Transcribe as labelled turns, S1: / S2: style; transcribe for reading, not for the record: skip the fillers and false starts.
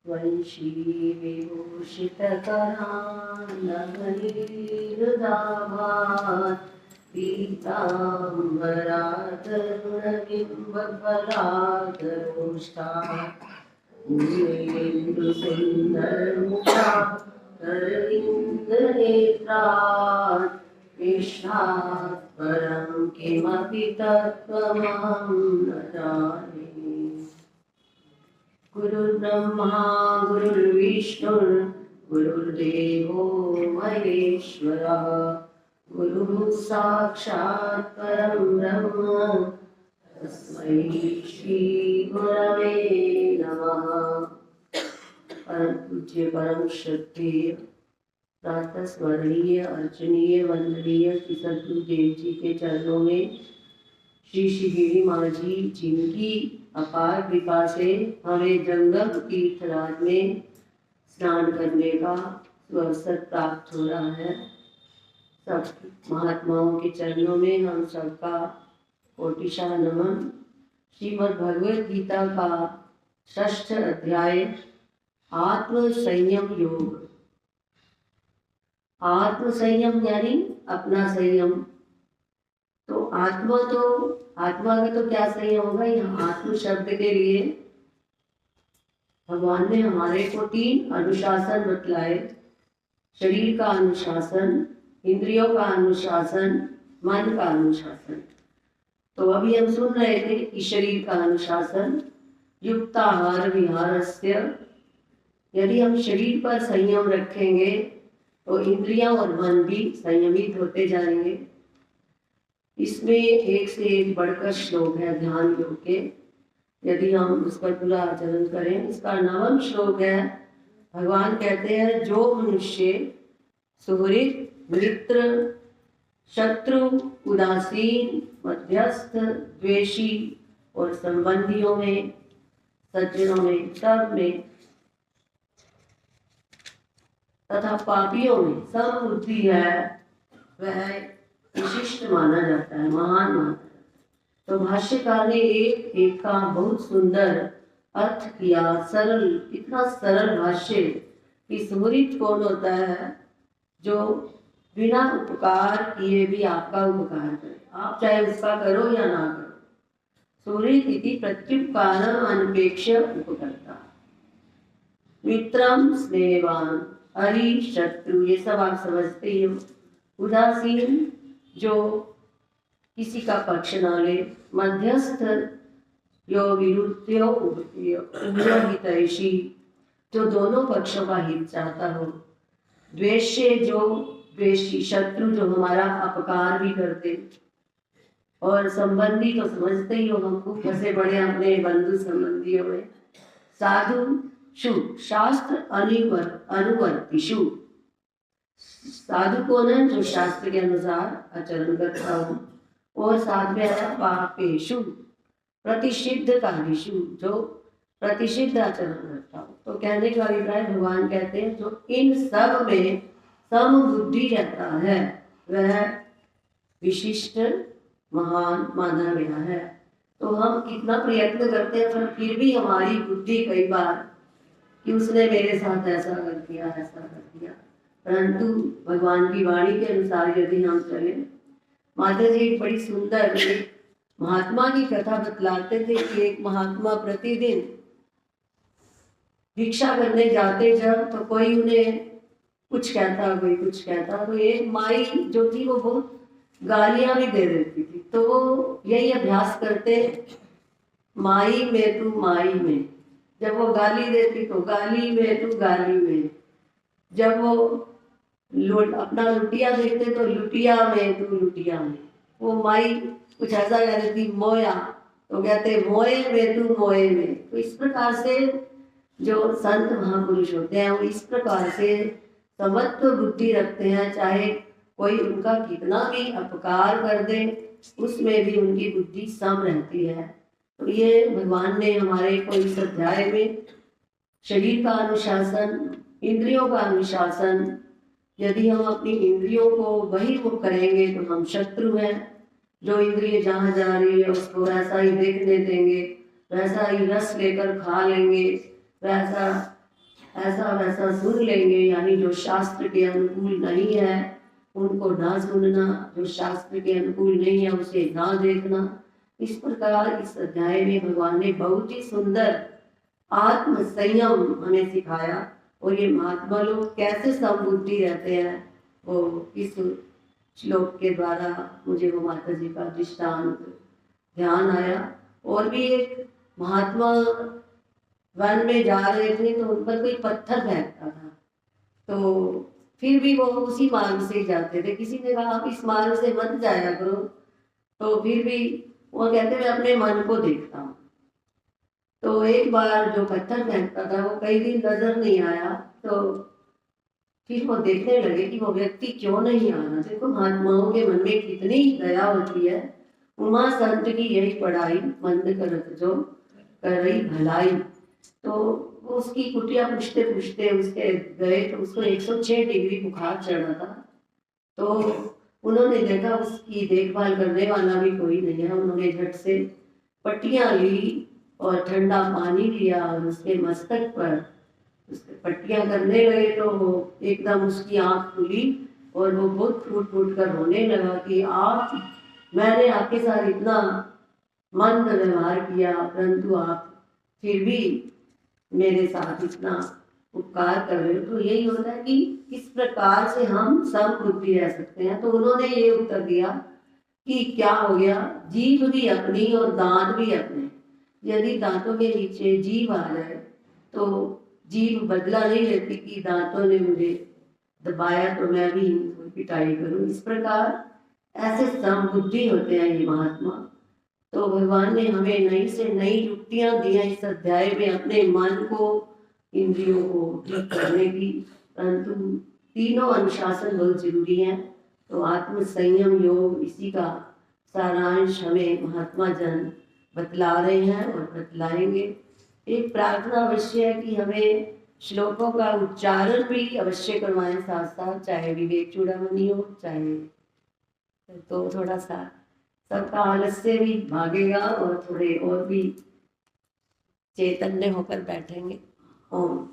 S1: वंशीविभूषितकरान्नमनीरुदाभात् पीताम्बरातरुणबिम्बफलातरुष्टात् मुनीन्द्रसुन्दरमुखात् तरविन्दनेत्रात् कृष्णात् परं किमपि तत्त्वमहं न जाने। गुरुर्ब्रह्मा गुरुर्विष्णुर्गुरुर्देवो महेश्वरः गुरुः साक्षात् परं ब्रह्म तस्मै श्री गुरवे नमः। परम पूज्य परम श्रद्धेय प्रातः स्मरणीय अर्चनीय वंदनीय श्री सद्गुरुदेव जी के चरणों में श्री श्री माँ जी जिनकी अपार कृपा से हमें जंगम तीर्थराज में स्नान करने का अवसर प्राप्त हो रहा है। सब महात्माओं के चरणों में हम सबका कोटिशाह नमन। श्रीमद् भगवद गीता का 6ठ अध्याय आत्म संयम योग। आत्म संयम यानी अपना संयम। तो आत्मा का तो क्या संयम होगा। यहाँ आत्म शब्द के लिए भगवान ने हमारे को 3 अनुशासन बतलाए। शरीर का अनुशासन, इंद्रियों का अनुशासन, मन का अनुशासन। तो अभी हम सुन रहे थे कि शरीर का अनुशासन युक्ताहार विहारस्य। यदि हम शरीर पर संयम रखेंगे तो इंद्रियां और मन भी संयमित होते जाएंगे। इसमें एक से एक बढ़कर श्लोक है ध्यान योग के। यदि हम उस पर पूरा आचरण करें, इसका 9वां श्लोक है। भगवान कहते हैं जो मनुष्य सुहृद मित्र शत्रु उदासीन मध्यस्थ द्वेषी और संबंधियों में सज्जनों में सब में तथा पापियों में समबुद्धि है वह विशिष्ट माना जाता है, महान माना जाता है। तो भाष्यकार ने एक का बहुत सुंदर अर्थ किया। सरल, इतना सरल भाष्य कि सुहृद कौन होता है। जो बिना उपकार किए भी आपका उपकार करे, आप चाहे उसका करो या ना करो। सुहृद इति प्रत्युपकारम अनपेक्ष उपकर्ता। मित्रम स्नेहवान हरि शत्रु, ये सब आप समझते हो। उदासीन जो किसी का पक्ष ना ले। मध्यस्थ यो विरुद्धो हितैषी, जो दोनों पक्षों का हित चाहता हो। द्वेष्य जो द्वेषी, शत्रु जो हमारा अपकार भी करते। और संबंधी तो समझते ही हो, हम खूब फंसे पड़े अपने बंधु संबंधियों में। साधु शु, शास्त्र अनुवर्तिषु, साधु कौन है जो शास्त्र के अनुसार आचरण करता हो। और साथ में आया पापेषु प्रतिषिद्ध कार्यषु, जो प्रतिषिद्ध आचरण करता हो। तो कहने का अभिप्राय भगवान कहते हैं जो इन सब में समबुद्धि रहता है वह विशिष्ट महान माना गया है। तो हम कितना प्रयत्न करते हैं पर फिर भी हमारी बुद्धि कई बार कि उसने मेरे साथ ऐसा कर दिया ऐसा कर दिया। परंतु भगवान की वाणी के अनुसार यदि हम चले। माता जी एक बड़ी सुंदर महात्मा की कथा बतलाते थे कि एक महात्मा प्रतिदिन भिक्षा करने जाते जब तो कोई उन्हें कुछ कहता कोई कुछ कहता। तो एक माई जो थी वो बहुत गालियां भी दे देती थी। तो वो यही अभ्यास करते, माई में तू माई में। जब वो गाली देती तो गाली में तू गाली में। जब वो अपना लुटिया देखते तो लुटिया में तू लुटिया में। वो माई कुछ ऐसा कह देती मोया तो कहते मोए में तू मोए में। तो इस प्रकार से जो संत महापुरुष होते हैं वो इस प्रकार से समत्व बुद्धि रखते हैं। चाहे कोई उनका कितना भी अपकार कर दे उसमें भी उनकी बुद्धि सम रहती है। तो ये भगवान ने हमारे को इस अध्याय में शरीर का अनुशासन, इंद्रियों का अनुशासन। यदि हम अपनी इंद्रियों को बहिर्मुख करेंगे तो हम शत्रु हैं। जो इंद्रिय जहाँ जा रही है उसको वैसा ही देखने देंगे, वैसा ही रस लेकर खा लेंगे, वैसा ऐसा वैसा सुन लेंगे, यानी जो शास्त्र के अनुकूल नहीं है उनको ना सुनना, जो शास्त्र के अनुकूल नहीं है उसे ना देखना। इस प्रकार इस अध्याय में भगवान ने बहुत ही सुंदर आत्म संयम हमें सिखाया। और ये महात्मा लोग कैसे समबुद्धि रहते हैं वो इस श्लोक के द्वारा मुझे वो माता जी का दृष्टांत ध्यान आया। और भी एक महात्मा वन में जा रहे थे तो उन पर कोई पत्थर फेंकता था, तो फिर भी वो उसी मार्ग से जाते थे। किसी ने कहा आप इस मार्ग से मत जाया करो, तो फिर भी वो कहते मैं अपने मन को देखता हूँ। तो एक बार जो पत्थर फेंकता था वो कई दिन नजर नहीं आया, तो फिर वो देखने लगे कि वो व्यक्ति क्यों नहीं आ रहा। देखो महात्माओं के मन में कितनी दया होती है। उमा संत की यही पढ़ाई मंद करत जो कर रही भलाई। तो वो उसकी कुटिया पूछते पूछते उसके गए तो उसको 106 डिग्री बुखार चढ़ा था। तो उन्होंने देखा उसकी देखभाल करने वाला भी कोई नहीं है। उन्होंने झट से पट्टियां ली और ठंडा पानी लिया और उसके मस्तक पर उसके पट्टियां करने लगे। तो वो एकदम उसकी आंख खुली और वो बहुत फूट फूट कर रोने लगा कि आप, मैंने आपके साथ इतना मंद व्यवहार किया परंतु आप फिर भी मेरे साथ इतना उपकार कर रहे हो। तो यही होता है कि किस प्रकार से हम समबुद्धि रह सकते हैं। तो उन्होंने ये उत्तर दिया कि क्या हो गया, जीभ भी अपनी और दांत भी अपने। यदि दांतों के नीचे जीभ आ जाए तो जीभ बदला नहीं लेती कि दांतों ने मुझे दबाया तो मैं भी इनको पिटाई करूं। इस प्रकार ऐसे समबुद्धि होते हैं ये महात्मा। तो भगवान ने हमें नई से नई युक्तियां दी हैं इस अध्याय में अपने मन को, इंद्रियों को ठीक करने की। परंतु तीनों अनुशासन बहुत जरूरी है। तो आत्म संयम योग इसी का सारांश हमें महात्मा जन बतला रहे हैं और बतलाएंगे। एक प्रार्थना अवश्य है कि हमें श्लोकों का उच्चारण भी अवश्य करवाएं साथ साथ, चाहे विवेक चूड़ामणि हो चाहे, तो थोड़ा सा सबका आलस्य भी भागेगा और थोड़े और भी चैतन्य होकर बैठेंगे। ओम।